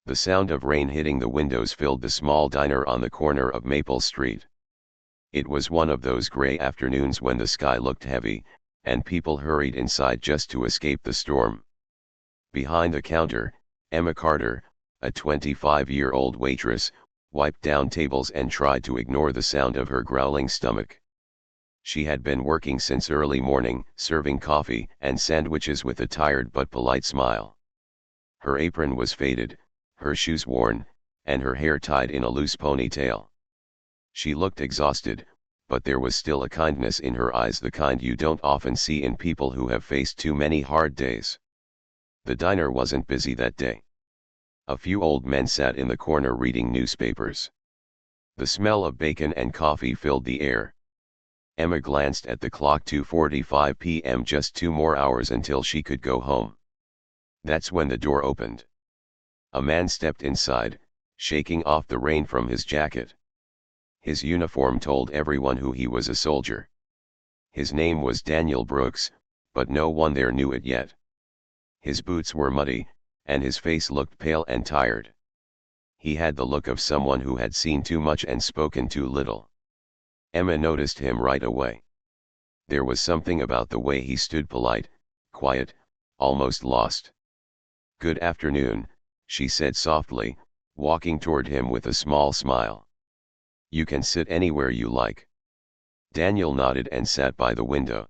The sound of rain hitting the windows filled the small diner on the corner of Maple Street. It was one of those gray afternoons when the sky looked heavy, and people hurried inside just to escape the storm. Behind the counter, Emma Carter, a 25-year-old waitress, wiped down tables and tried to ignore the sound of her growling stomach. She had been working since early morning, serving coffee and sandwiches with a tired but polite smile. Her apron was faded, her shoes worn, and her hair tied in a loose ponytail. She looked exhausted, but there was still a kindness in her eyes, the kind you don't often see in people who have faced too many hard days. The diner wasn't busy that day. A few old men sat in the corner reading newspapers. The smell of bacon and coffee filled the air. Emma glanced at the clock. 2:45 p.m. Just 2 more hours until she could go home. That's when the door opened. A man stepped inside, shaking off the rain from his jacket. His uniform told everyone who he was: a soldier. His name was Daniel Brooks, but no one there knew it yet. His boots were muddy, and his face looked pale and tired. He had the look of someone who had seen too much and spoken too little. Emma noticed him right away. There was something about the way he stood, polite, quiet, almost lost. "Good afternoon," she said softly, walking toward him with a small smile. "You can sit anywhere you like." Daniel nodded and sat by the window.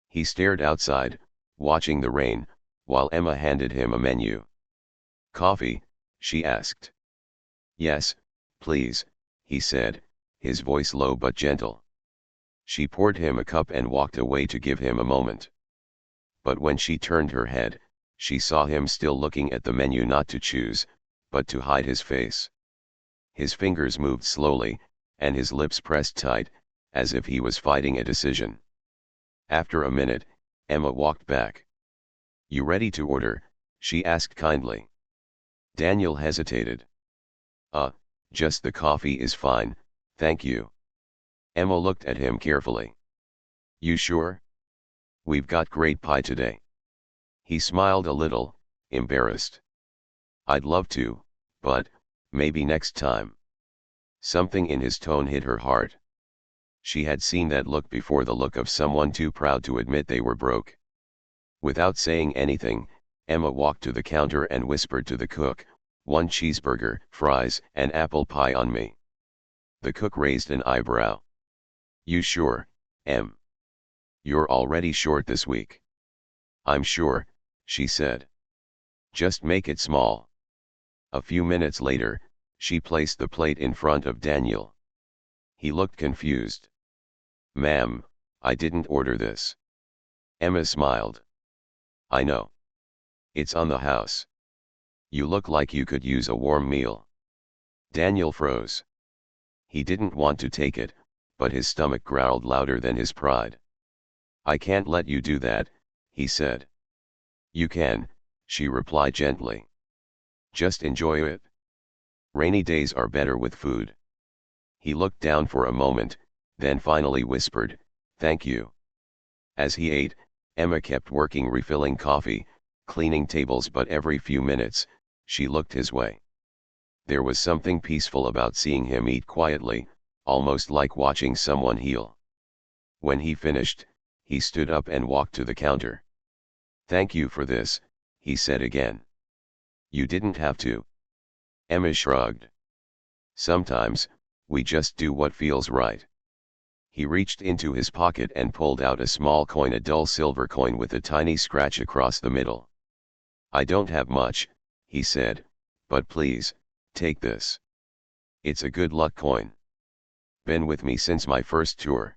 He stared outside, watching the rain, while Emma handed him a menu. "Coffee?" she asked. "Yes, please," he said, his voice low but gentle. She poured him a cup and walked away to give him a moment. But when she turned her head, she saw him still looking at the menu, not to choose, but to hide his face. His fingers moved slowly, and his lips pressed tight, as if he was fighting a decision. After a minute, Emma walked back. "You ready to order?" she asked kindly. Daniel hesitated. Just the coffee is fine, thank you." Emma looked at him carefully. "You sure? We've got great pie today." He smiled a little, embarrassed. "I'd love to, but maybe next time." Something in his tone hit her heart. She had seen that look before, the look of someone too proud to admit they were broke. Without saying anything, Emma walked to the counter and whispered to the cook, "1 cheeseburger, fries, and apple pie on me." The cook raised an eyebrow. "You sure, Em? You're already short this week." "I'm sure," she said. "Just make it small." A few minutes later, she placed the plate in front of Daniel. He looked confused. "Ma'am, I didn't order this." Emma smiled. "I know. It's on the house. You look like you could use a warm meal." Daniel froze. He didn't want to take it, but his stomach growled louder than his pride. "I can't let you do that," he said. "You can," she replied gently. "Just enjoy it. Rainy days are better with food." He looked down for a moment, then finally whispered, "Thank you." As he ate, Emma kept working, refilling coffee, cleaning tables, but every few minutes, she looked his way. There was something peaceful about seeing him eat quietly, almost like watching someone heal. When he finished, he stood up and walked to the counter. "Thank you for this," he said again. "You didn't have to." Emma shrugged. "Sometimes, we just do what feels right." He reached into his pocket and pulled out a small coin, a dull silver coin with a tiny scratch across the middle. "I don't have much," he said, "but please, take this. It's a good luck coin. Been with me since my first tour."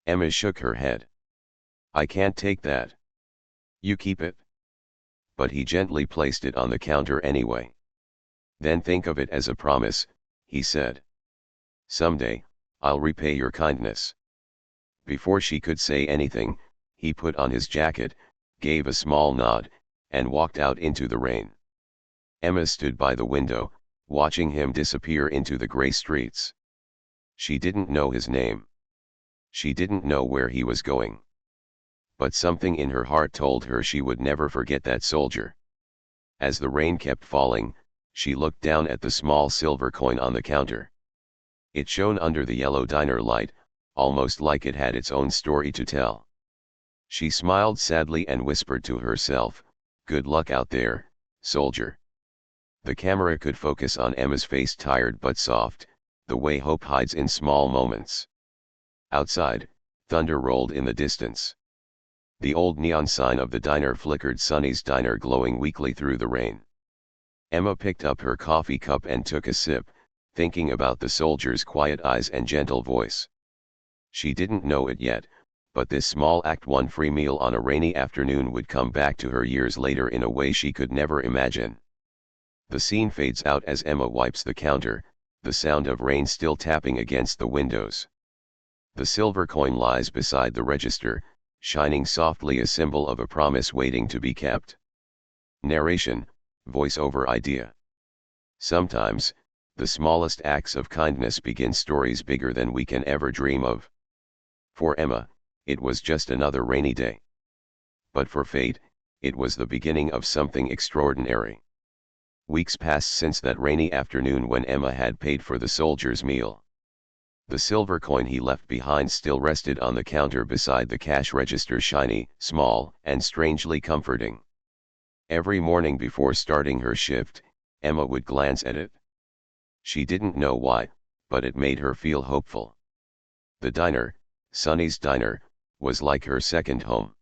Emma shook her head. "I can't take that." "You keep it." But he gently placed it on the counter anyway. "Then think of it as a promise," he said. "Someday, I'll repay your kindness." Before she could say anything, he put on his jacket, gave a small nod, and walked out into the rain. Emma stood by the window, watching him disappear into the gray streets. She didn't know his name. She didn't know where he was going. But something in her heart told her she would never forget that soldier. As the rain kept falling, She looked down at the small silver coin on the counter. It shone under the yellow diner light, almost like it had its own story to tell. She smiled sadly and whispered to herself, "Good luck out there, soldier." The camera could focus on Emma's face, tired but soft, the way hope hides in small moments. Outside, thunder rolled in the distance. The old neon sign of the diner flickered, Sonny's Diner glowing weakly through the rain. Emma picked up her coffee cup and took a sip, thinking about the soldier's quiet eyes and gentle voice. She didn't know it yet, but this small act, one free meal on a rainy afternoon, would come back to her years later in a way she could never imagine. The scene fades out as Emma wipes the counter, the sound of rain still tapping against the windows. The silver coin lies beside the register, shining softly, a symbol of a promise waiting to be kept. Narration, voiceover idea. Sometimes, the smallest acts of kindness begin stories bigger than we can ever dream of. For Emma, it was just another rainy day. But for fate, it was the beginning of something extraordinary. Weeks passed since that rainy afternoon when Emma had paid for the soldier's meal. The silver coin he left behind still rested on the counter beside the cash register, shiny, small, and strangely comforting. Every morning before starting her shift, Emma would glance at it. She didn't know why, but it made her feel hopeful. The diner, Sonny's Diner, was like her second home.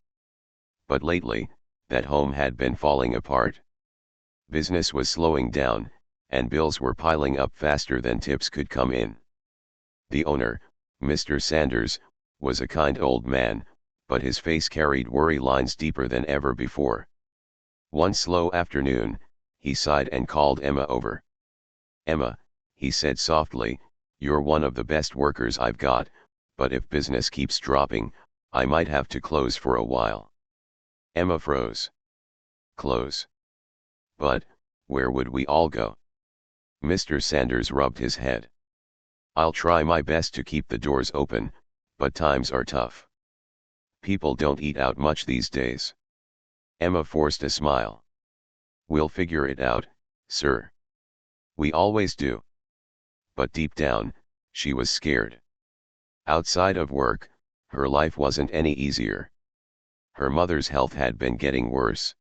But lately, that home had been falling apart. Business was slowing down, and bills were piling up faster than tips could come in. The owner, Mr. Sanders, was a kind old man, but his face carried worry lines deeper than ever before. One slow afternoon, he sighed and called Emma over. "Emma," he said softly, "you're one of the best workers I've got, but if business keeps dropping, I might have to close for a while." Emma froze. Close? But, where would we all go? Mr. Sanders rubbed his head. "I'll try my best to keep the doors open, but times are tough. People don't eat out much these days." Emma forced a smile. "We'll figure it out, sir. We always do." But deep down, she was scared. Outside of work, her life wasn't any easier. Her mother's health had been getting worse.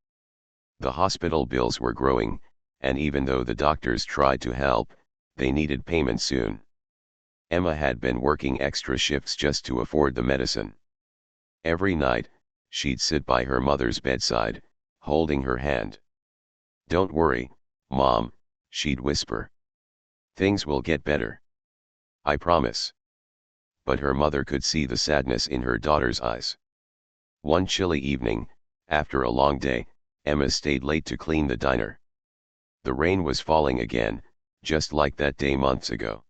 The hospital bills were growing, and even though the doctors tried to help, they needed payment soon. Emma had been working extra shifts just to afford the medicine. Every night, she'd sit by her mother's bedside, holding her hand. "Don't worry, Mom," she'd whisper. "Things will get better. I promise." But her mother could see the sadness in her daughter's eyes. One chilly evening, after a long day, Emma stayed late to clean the diner. The rain was falling again, just like that day months ago.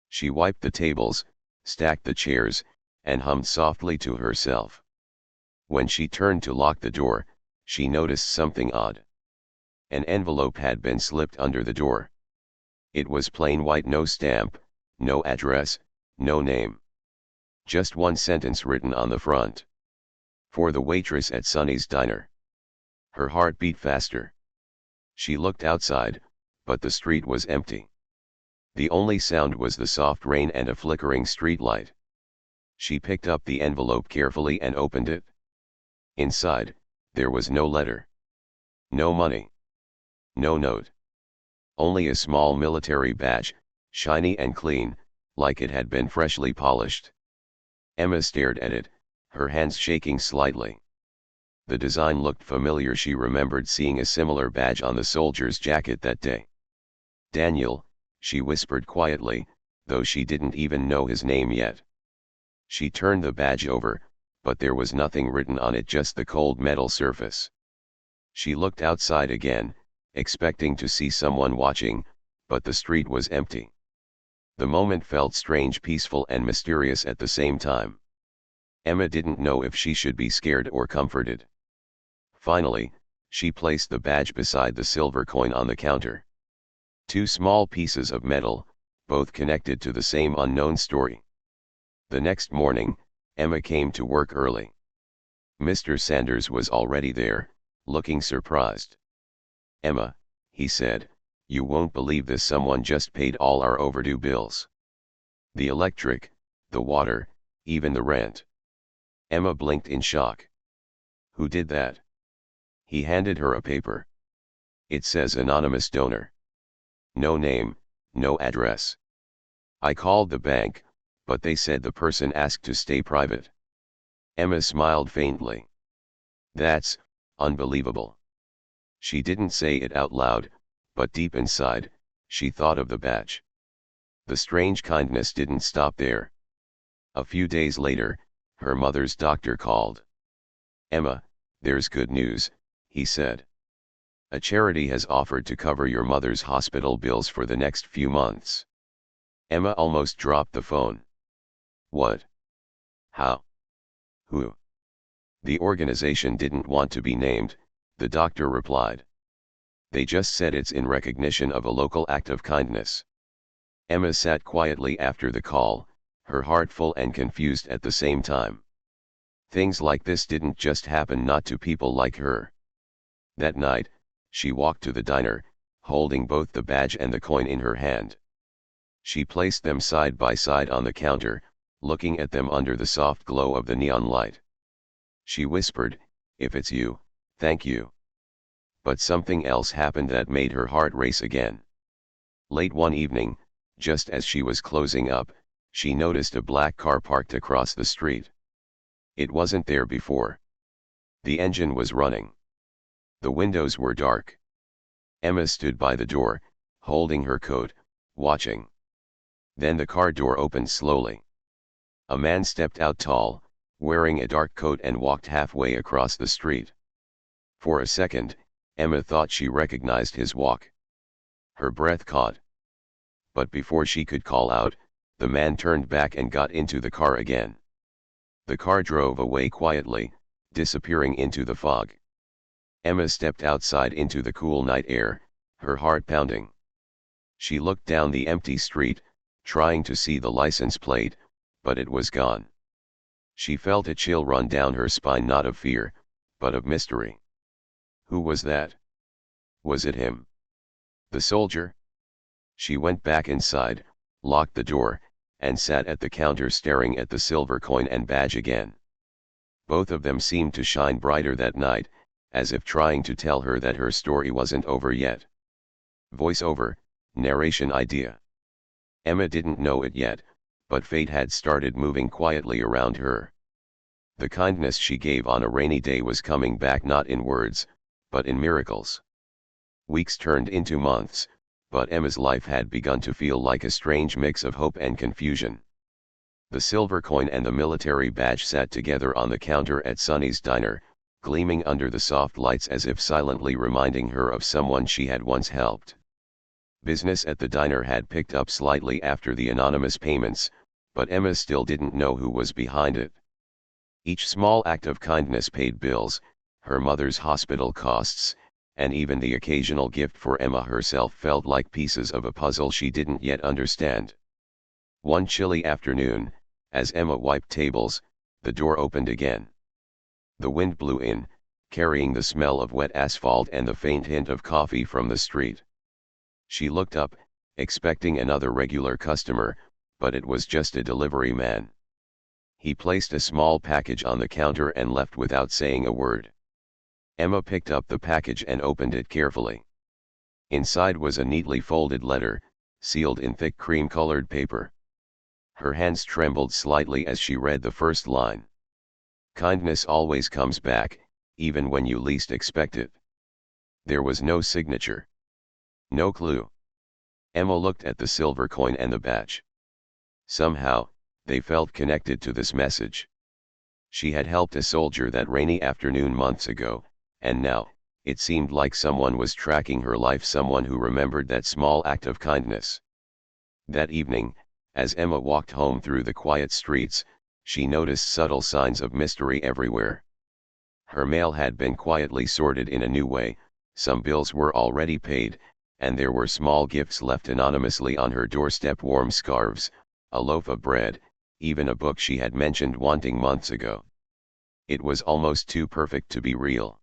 She wiped the tables, stacked the chairs, and hummed softly to herself. When she turned to lock the door, she noticed something odd. An envelope had been slipped under the door. It was plain white, no stamp, no address, no name. Just one sentence written on the front. "For the waitress at Sonny's Diner." Her heart beat faster. She looked outside, but the street was empty. The only sound was the soft rain and a flickering street light. She picked up the envelope carefully and opened it. Inside, there was no letter. No money. No note. Only a small military badge, shiny and clean, like it had been freshly polished. Emma stared at it, her hands shaking slightly. The design looked familiar. She remembered seeing a similar badge on the soldier's jacket that day. "Daniel," she whispered quietly, though she didn't even know his name yet. She turned the badge over, but there was nothing written on it, just the cold metal surface. She looked outside again, expecting to see someone watching, but the street was empty. The moment felt strange, peaceful, and mysterious at the same time. Emma didn't know if she should be scared or comforted. Finally, she placed the badge beside the silver coin on the counter. Two small pieces of metal, both connected to the same unknown story. The next morning, Emma came to work early. Mr. Sanders was already there, looking surprised. "Emma," he said, You won't believe this, someone just paid all our overdue bills. The electric, the water, even the rent. Emma blinked in shock. Who did that? He handed her a paper. It says anonymous donor. No name, no address. I called the bank, but they said the person asked to stay private. Emma smiled faintly. That's unbelievable. She didn't say it out loud, but deep inside, she thought of the badge. The strange kindness didn't stop there. A few days later, her mother's doctor called. Emma, there's good news, he said. A charity has offered to cover your mother's hospital bills for the next few months. Emma almost dropped the phone. What? How? Who? The organization didn't want to be named, the doctor replied. They just said it's in recognition of a local act of kindness. Emma sat quietly after the call, her heart full and confused at the same time. Things like this didn't just happen not to people like her. That night, she walked to the diner, holding both the badge and the coin in her hand. She placed them side by side on the counter, looking at them under the soft glow of the neon light. She whispered, "If it's you, thank you." But something else happened that made her heart race again. Late one evening, just as she was closing up, she noticed a black car parked across the street. It wasn't there before. The engine was running. The windows were dark. Emma stood by the door, holding her coat, watching. Then the car door opened slowly. A man stepped out tall, wearing a dark coat and walked halfway across the street. For a second, Emma thought she recognized his walk. Her breath caught. But before she could call out, the man turned back and got into the car again. The car drove away quietly, disappearing into the fog. Emma stepped outside into the cool night air, her heart pounding. She looked down the empty street, trying to see the license plate, but it was gone. She felt a chill run down her spine, not of fear, but of mystery. Who was that? Was it him? The soldier? She went back inside, locked the door, and sat at the counter staring at the silver coin and badge again. Both of them seemed to shine brighter that night, as if trying to tell her that her story wasn't over yet. Voiceover, narration idea. Emma didn't know it yet, but fate had started moving quietly around her. The kindness she gave on a rainy day was coming back, not in words, but in miracles. Weeks turned into months, but Emma's life had begun to feel like a strange mix of hope and confusion. The silver coin and the military badge sat together on the counter at Sonny's diner, gleaming under the soft lights as if silently reminding her of someone she had once helped. Business at the diner had picked up slightly after the anonymous payments, but Emma still didn't know who was behind it. Each small act of kindness paid bills, her mother's hospital costs, and even the occasional gift for Emma herself felt like pieces of a puzzle she didn't yet understand. One chilly afternoon, as Emma wiped tables, the door opened again. The wind blew in, carrying the smell of wet asphalt and the faint hint of coffee from the street. She looked up, expecting another regular customer, but it was just a delivery man. He placed a small package on the counter and left without saying a word. Emma picked up the package and opened it carefully. Inside was a neatly folded letter, sealed in thick cream-colored paper. Her hands trembled slightly as she read the first line. Kindness always comes back, even when you least expect it. There was no signature. No clue. Emma looked at the silver coin and the badge. Somehow, they felt connected to this message. She had helped a soldier that rainy afternoon months ago, and now, it seemed like someone was tracking her life, someone who remembered that small act of kindness. That evening, as Emma walked home through the quiet streets, she noticed subtle signs of mystery everywhere. Her mail had been quietly sorted in a new way, some bills were already paid, and there were small gifts left anonymously on her doorstep: warm scarves, a loaf of bread, even a book she had mentioned wanting months ago. It was almost too perfect to be real.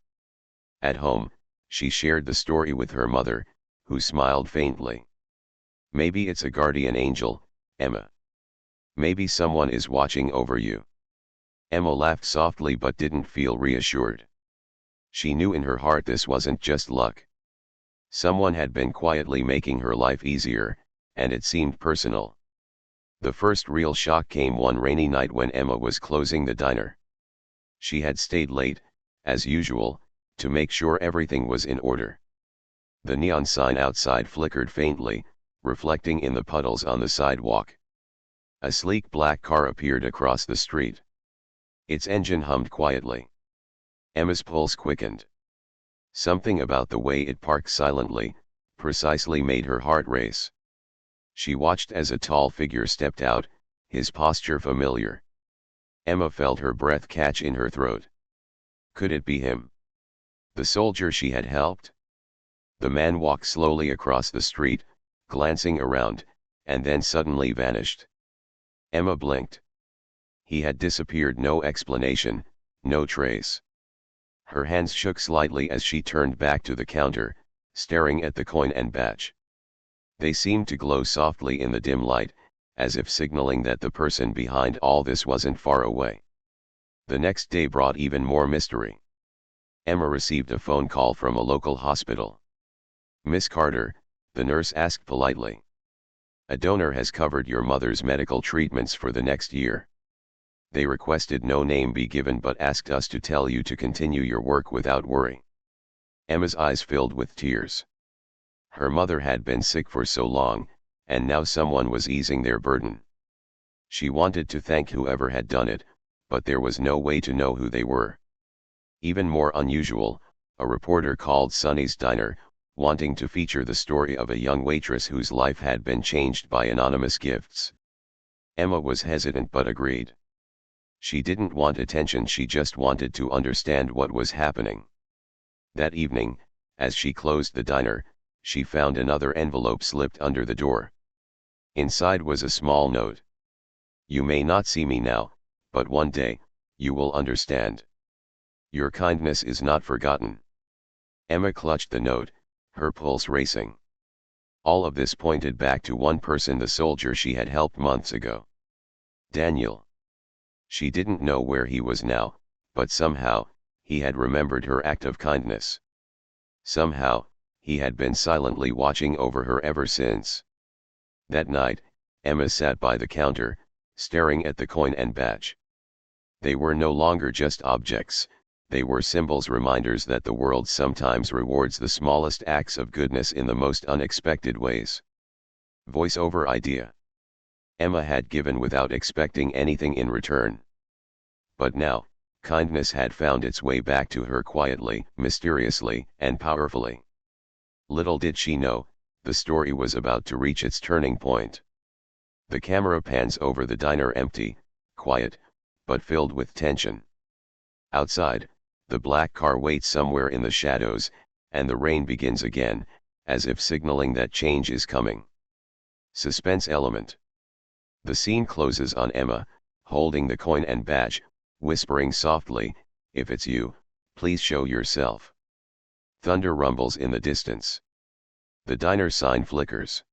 At home, she shared the story with her mother, who smiled faintly. Maybe it's a guardian angel, Emma. Maybe someone is watching over you. Emma laughed softly but didn't feel reassured. She knew in her heart this wasn't just luck. Someone had been quietly making her life easier, and it seemed personal. The first real shock came one rainy night when Emma was closing the diner. She had stayed late, as usual, to make sure everything was in order. The neon sign outside flickered faintly, reflecting in the puddles on the sidewalk. A sleek black car appeared across the street. Its engine hummed quietly. Emma's pulse quickened. Something about the way it parked silently, precisely made her heart race. She watched as a tall figure stepped out, his posture familiar. Emma felt her breath catch in her throat. Could it be him? The soldier she had helped? The man walked slowly across the street, glancing around, and then suddenly vanished. Emma blinked. He had disappeared, no explanation, no trace. Her hands shook slightly as she turned back to the counter, staring at the coin and badge. They seemed to glow softly in the dim light, as if signaling that the person behind all this wasn't far away. The next day brought even more mystery. Emma received a phone call from a local hospital. "Miss Carter," the nurse asked politely. "A donor has covered your mother's medical treatments for the next year. They requested no name be given but asked us to tell you to continue your work without worry." Emma's eyes filled with tears. Her mother had been sick for so long, and now someone was easing their burden. She wanted to thank whoever had done it, but there was no way to know who they were. Even more unusual, a reporter called Sonny's Diner, wanting to feature the story of a young waitress whose life had been changed by anonymous gifts. Emma was hesitant but agreed. She didn't want attention, she just wanted to understand what was happening. That evening, as she closed the diner, she found another envelope slipped under the door. Inside was a small note. "You may not see me now, but one day, you will understand. Your kindness is not forgotten." Emma clutched the note, her pulse racing. All of this pointed back to one person, the soldier she had helped months ago. Daniel. She didn't know where he was now, but somehow, he had remembered her act of kindness. Somehow, he had been silently watching over her ever since. That night, Emma sat by the counter, staring at the coin and badge. They were no longer just objects, they were symbols, reminders that the world sometimes rewards the smallest acts of goodness in the most unexpected ways. Voice-over idea. Emma had given without expecting anything in return. But now, kindness had found its way back to her quietly, mysteriously, and powerfully. Little did she know, the story was about to reach its turning point. The camera pans over the diner, empty, quiet, but filled with tension. Outside, the black car waits somewhere in the shadows, and the rain begins again, as if signaling that change is coming. Suspense element. The scene closes on Emma, holding the coin and badge, whispering softly, "If it's you, please show yourself." Thunder rumbles in the distance. The diner sign flickers.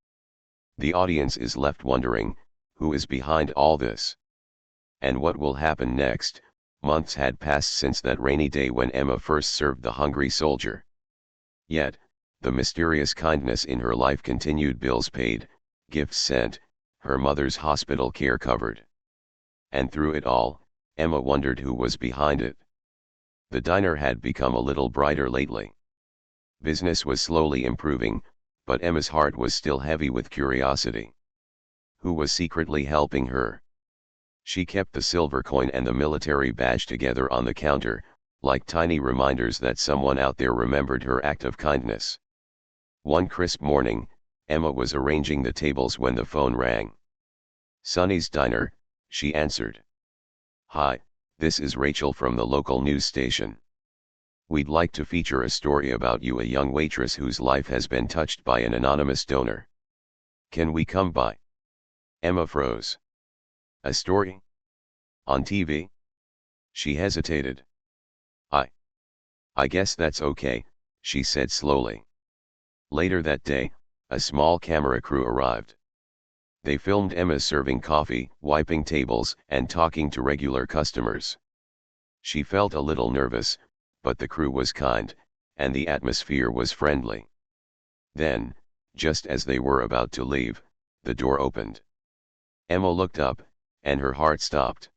The audience is left wondering, who is behind all this? And what will happen next? Months had passed since that rainy day when Emma first served the hungry soldier. Yet, the mysterious kindness in her life continued, bills paid, gifts sent, her mother's hospital care covered. And through it all, Emma wondered who was behind it. The diner had become a little brighter lately. Business was slowly improving, but Emma's heart was still heavy with curiosity. Who was secretly helping her? She kept the silver coin and the military badge together on the counter, like tiny reminders that someone out there remembered her act of kindness. One crisp morning, Emma was arranging the tables when the phone rang. "Sonny's Diner," she answered. "Hi, this is Rachel from the local news station. We'd like to feature a story about you, a young waitress whose life has been touched by an anonymous donor. Can we come by?" Emma froze. "A story? On TV?" She hesitated. I guess that's okay," she said slowly. Later that day, a small camera crew arrived. They filmed Emma serving coffee, wiping tables, and talking to regular customers. She felt a little nervous, but the crew was kind, and the atmosphere was friendly. Then, just as they were about to leave, the door opened. Emma looked up, and her heart stopped.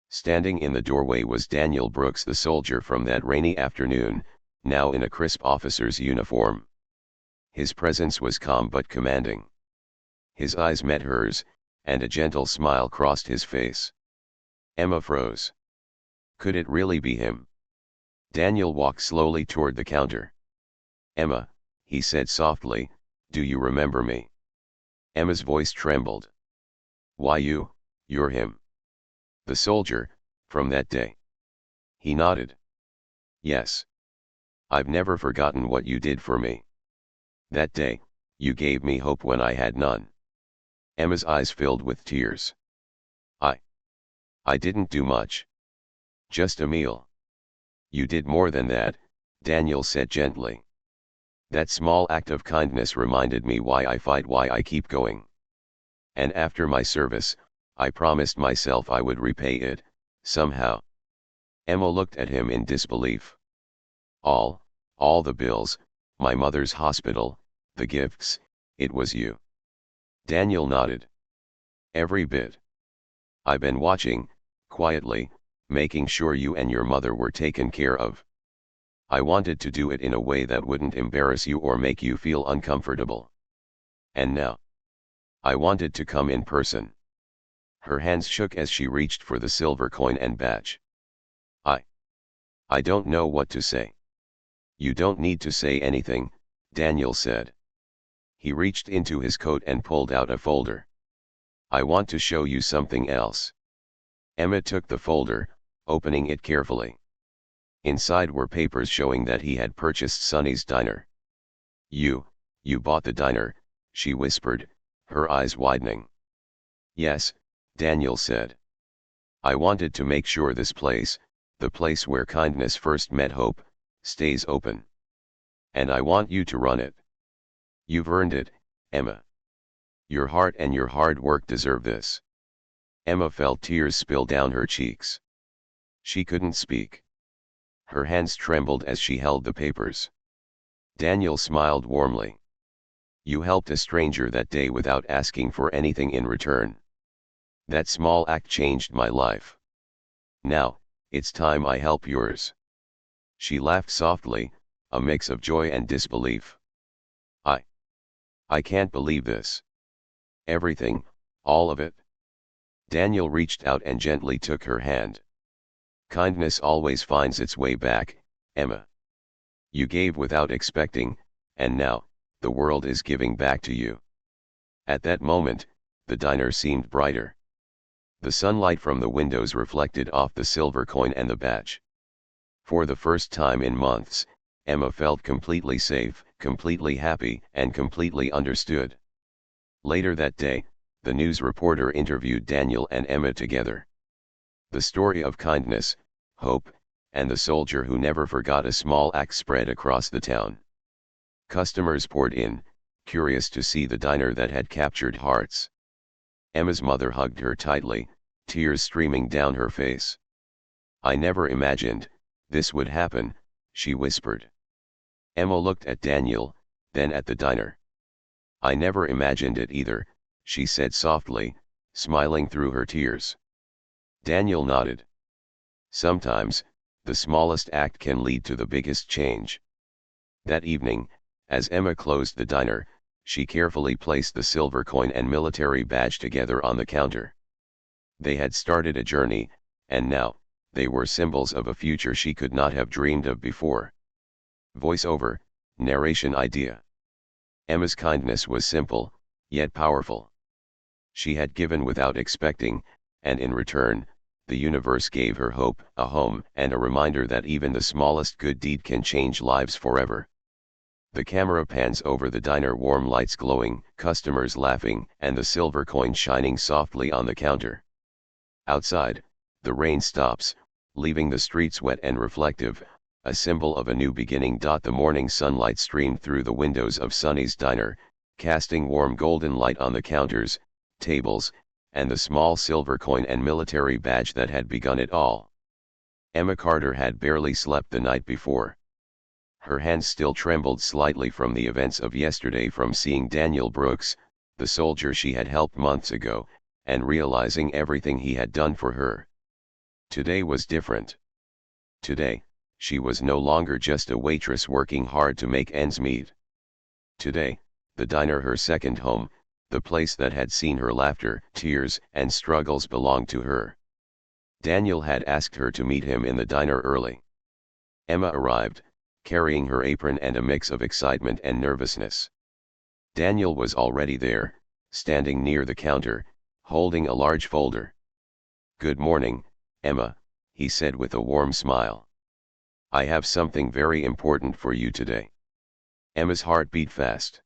Standing in the doorway was Daniel Brooks, the soldier from that rainy afternoon, now in a crisp officer's uniform. His presence was calm but commanding. His eyes met hers, and a gentle smile crossed his face. Emma froze. Could it really be him? Daniel walked slowly toward the counter. "Emma," he said softly, "do you remember me?" Emma's voice trembled. "Why you're him. The soldier, from that day." He nodded. "Yes. I've never forgotten what you did for me. That day, you gave me hope when I had none." Emma's eyes filled with tears. I didn't do much. Just a meal." "You did more than that," Daniel said gently. "That small act of kindness reminded me why I fight, why I keep going. And after my service, I promised myself I would repay it, somehow." Emma looked at him in disbelief. All the bills, my mother's hospital, the gifts, it was you." Daniel nodded. "Every bit. I've been watching, quietly, making sure you and your mother were taken care of. I wanted to do it in a way that wouldn't embarrass you or make you feel uncomfortable. And now, I wanted to come in person." Her hands shook as she reached for the silver coin and badge. I don't know what to say." "You don't need to say anything," Daniel said. He reached into his coat and pulled out a folder. "I want to show you something else." Emma took the folder, opening it carefully. Inside were papers showing that he had purchased Sonny's diner. You bought the diner," she whispered, her eyes widening. "Yes," Daniel said. "I wanted to make sure this place, the place where kindness first met hope, stays open. And I want you to run it. You've earned it, Emma. Your heart and your hard work deserve this." Emma felt tears spill down her cheeks. She couldn't speak. Her hands trembled as she held the papers. Daniel smiled warmly. "You helped a stranger that day without asking for anything in return. That small act changed my life. Now, it's time I help yours." She laughed softly, a mix of joy and disbelief. I can't believe this. Everything, all of it." Daniel reached out and gently took her hand. "Kindness always finds its way back, Emma. You gave without expecting, and now, the world is giving back to you." At that moment, the diner seemed brighter. The sunlight from the windows reflected off the silver coin and the badge. For the first time in months, Emma felt completely safe, completely happy, and completely understood. Later that day, the news reporter interviewed Daniel and Emma together. The story of kindness, hope, and the soldier who never forgot a small act spread across the town. Customers poured in, curious to see the diner that had captured hearts. Emma's mother hugged her tightly, tears streaming down her face. "I never imagined this would happen," she whispered. Emma looked at Daniel, then at the diner. "I never imagined it either," she said softly, smiling through her tears. Daniel nodded. Sometimes, the smallest act can lead to the biggest change. That evening, as Emma closed the diner, she carefully placed the silver coin and military badge together on the counter. They had started a journey, and now, they were symbols of a future she could not have dreamed of before. Voiceover, narration idea. Emma's kindness was simple, yet powerful. She had given without expecting, and in return, the universe gave her hope, a home, and a reminder that even the smallest good deed can change lives forever. The camera pans over the diner, warm lights glowing, customers laughing, and the silver coin shining softly on the counter. Outside, the rain stops, leaving the streets wet and reflective, a symbol of a new beginning. The morning sunlight streamed through the windows of Sunny's diner, casting warm golden light on the counters, tables, and the small silver coin and military badge that had begun it all. Emma Carter had barely slept the night before. Her hands still trembled slightly from the events of yesterday, from seeing Daniel Brooks, the soldier she had helped months ago, and realizing everything he had done for her. Today was different. Today, she was no longer just a waitress working hard to make ends meet. Today, the diner, her second home, the place that had seen her laughter, tears, and struggles, belonged to her. Daniel had asked her to meet him in the diner early. Emma arrived, carrying her apron and a mix of excitement and nervousness. Daniel was already there, standing near the counter, holding a large folder. "Good morning, Emma," he said with a warm smile. "I have something very important for you today." Emma's heart beat fast.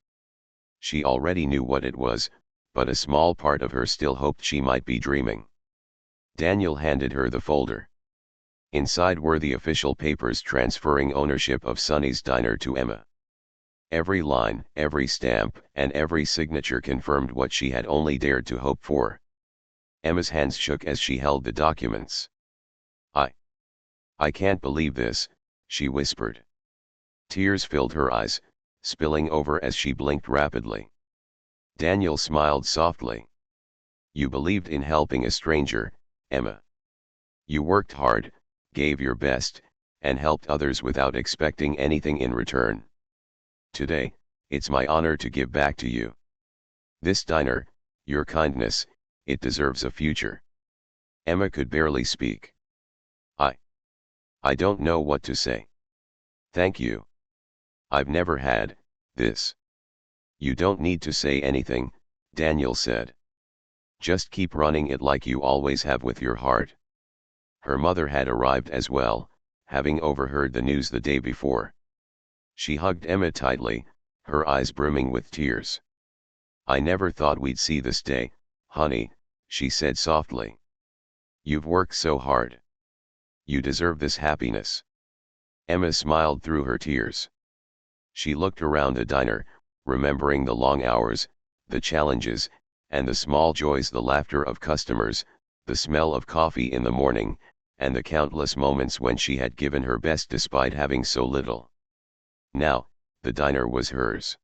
She already knew what it was, but a small part of her still hoped she might be dreaming. Daniel handed her the folder. Inside were the official papers transferring ownership of Sunny's diner to Emma. Every line, every stamp, and every signature confirmed what she had only dared to hope for. Emma's hands shook as she held the documents. I can't believe this," she whispered. Tears filled her eyes, spilling over as she blinked rapidly. Daniel smiled softly. "You believed in helping a stranger, Emma. You worked hard, gave your best, and helped others without expecting anything in return. Today, it's my honor to give back to you. This diner, your kindness, it deserves a future." Emma could barely speak. I don't know what to say. Thank you. I've never had this." "You don't need to say anything," Daniel said. "Just keep running it like you always have with your heart." Her mother had arrived as well, having overheard the news the day before. She hugged Emma tightly, her eyes brimming with tears. "I never thought we'd see this day, honey," she said softly. "You've worked so hard. You deserve this happiness." Emma smiled through her tears. She looked around the diner, remembering the long hours, the challenges, and the small joys, the laughter of customers, the smell of coffee in the morning, and the countless moments when she had given her best despite having so little. Now, the diner was hers.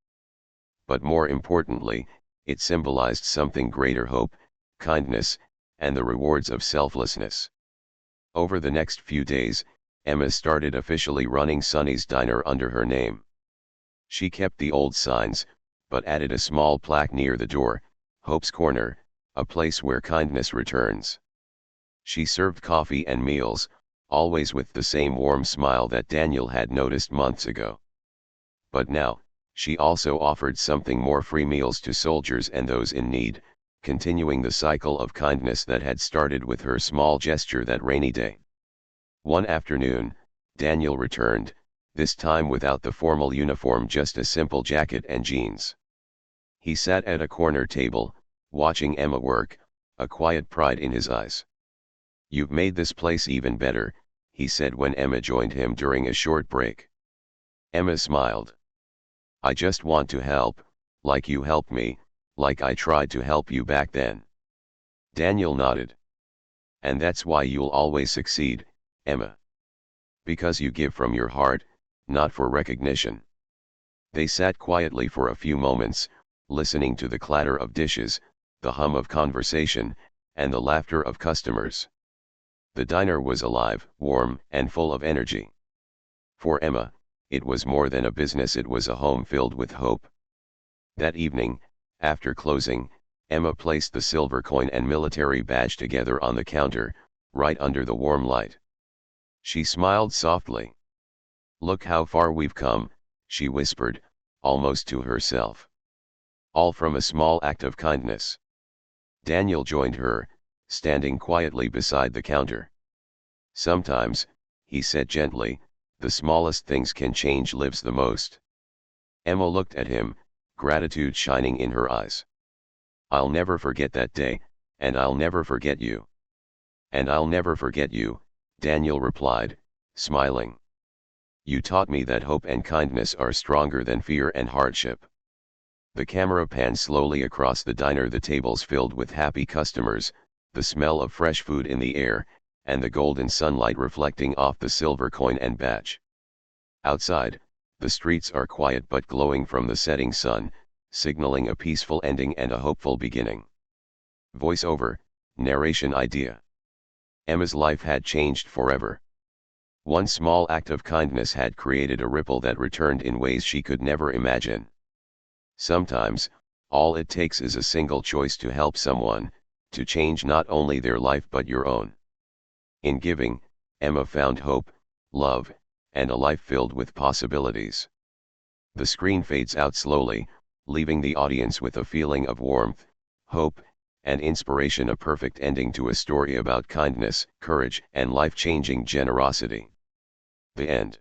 But more importantly, it symbolized something greater: hope, kindness, and the rewards of selflessness. Over the next few days, Emma started officially running Sunny's diner under her name. She kept the old signs, but added a small plaque near the door: "Hope's Corner, a place where kindness returns." She served coffee and meals, always with the same warm smile that Daniel had noticed months ago. But now, she also offered something more: free meals to soldiers and those in need, continuing the cycle of kindness that had started with her small gesture that rainy day. One afternoon, Daniel returned, this time without the formal uniform, just a simple jacket and jeans. He sat at a corner table, watching Emma work, a quiet pride in his eyes. "You've made this place even better," he said when Emma joined him during a short break. Emma smiled. "I just want to help, like you helped me, like I tried to help you back then." Daniel nodded. "And that's why you'll always succeed, Emma. Because you give from your heart, not for recognition." They sat quietly for a few moments, listening to the clatter of dishes, the hum of conversation, and the laughter of customers. The diner was alive, warm, and full of energy. For Emma, it was more than a business, it was a home filled with hope. That evening, after closing, Emma placed the silver coin and military badge together on the counter, right under the warm light. She smiled softly. "Look how far we've come," she whispered, almost to herself. "All from a small act of kindness." Daniel joined her, standing quietly beside the counter. "Sometimes," he said gently, "the smallest things can change lives the most." Emma looked at him, gratitude shining in her eyes. "I'll never forget that day, and I'll never forget you." "And I'll never forget you," Daniel replied, smiling. You taught me that hope and kindness are stronger than fear and hardship. The camera pans slowly across the diner, the tables filled with happy customers, the smell of fresh food in the air, and the golden sunlight reflecting off the silver coin and badge. Outside, the streets are quiet but glowing from the setting sun, signaling a peaceful ending and a hopeful beginning. Voiceover, narration idea. Emma's life had changed forever. One small act of kindness had created a ripple that returned in ways she could never imagine. Sometimes, all it takes is a single choice to help someone, to change not only their life but your own. In giving, Emma found hope, love, and a life filled with possibilities. The screen fades out slowly, leaving the audience with a feeling of warmth, hope, and inspiration, a perfect ending to a story about kindness, courage, and life-changing generosity. The end.